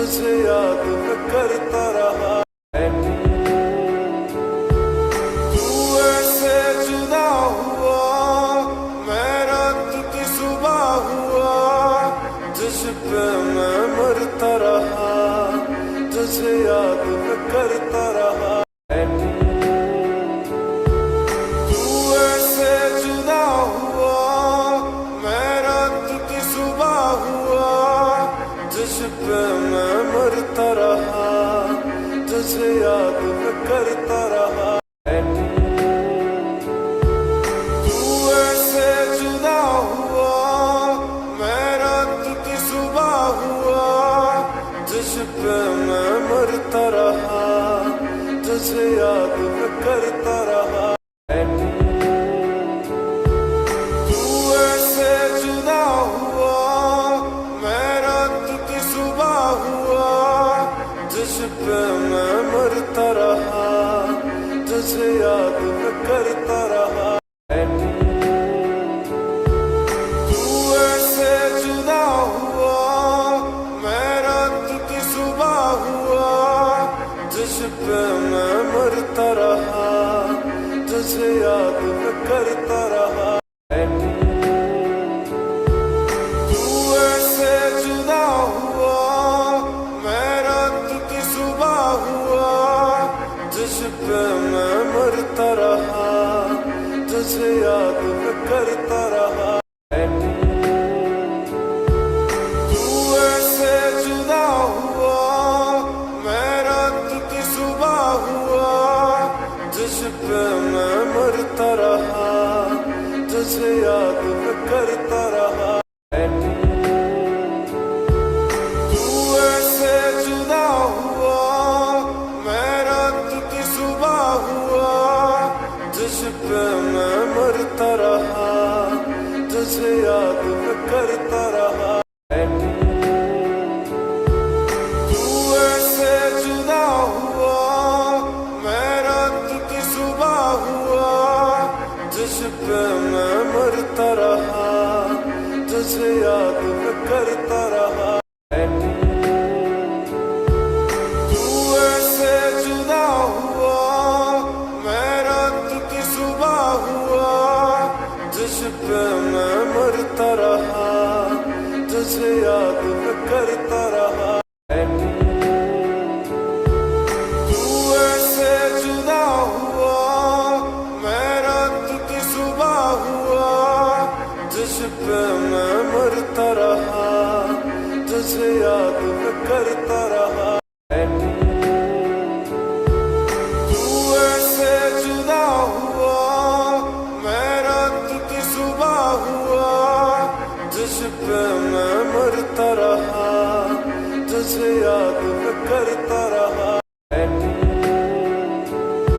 तुझे याद मैं करता रहा। तू ऐसे जुदा हुआ, मैं रात की सुबह हुआ, तुझ पे मैं मरता रहा, तुझे याद मैं करता रहा। तू ऐसे जुदा हुआ, मैं रात की सुबह हुआ, तुझ पे मैं मरता रहा, तुझे याद मैं करता रहा। तू ऐसे जुदा हुआ, मैं रात की सुबह हुआ, तुझ पे मैं मरता रहा, तुझे याद मैं करता रहा। तू ऐसे जुदा हुआ, मैं रात की सुबह हुआ, तुझ पे मैं मरता रहा, तुझे याद मैं करता रहा। तू ऐसे जुदा हुआ, मैं रात की सुबह हुआ, तुझ पे मैं मरता रहा, तुझे याद मैं करता रहा। तू ऐसे जुदा हुआ, मैं रात की सुबह हुआ, तुझ पे मैं मरता रहा, तुझे याद मैं करता रहा। तू ऐसे जुदा हुआ, मैं रात की सुबह हुआ, तुझ पे मैं मरता रहा, तुझे याद मैं करता रहा। तू ऐसे जुदा हुआ, मैं रात की सुबह हुआ, तुझ पे मैं मरता रहा, तुझे याद मैं करता रहा। तू ऐसे जुदा हुआ, मैं रात की सुबह हुआ, तुझ पे मैं मरता रहा, तुझे याद मैं करता रहा। तू ऐसे जुदा हुआ, मैं रात की सुबह हुआ, तुझ पे मैं मरता रहा, तुझे याद मैं करता रहा। तू ऐसे जुदा हुआ, मैं रात की सुबह हुआ, तुझ पे मैं मरता रहा, तुझे याद मैं करता रहा। तू ऐसे जुदा हुआ, मैं रात की सुबह हुआ, तुझ पे मैं मरता रहा, तुझे याद मैं करता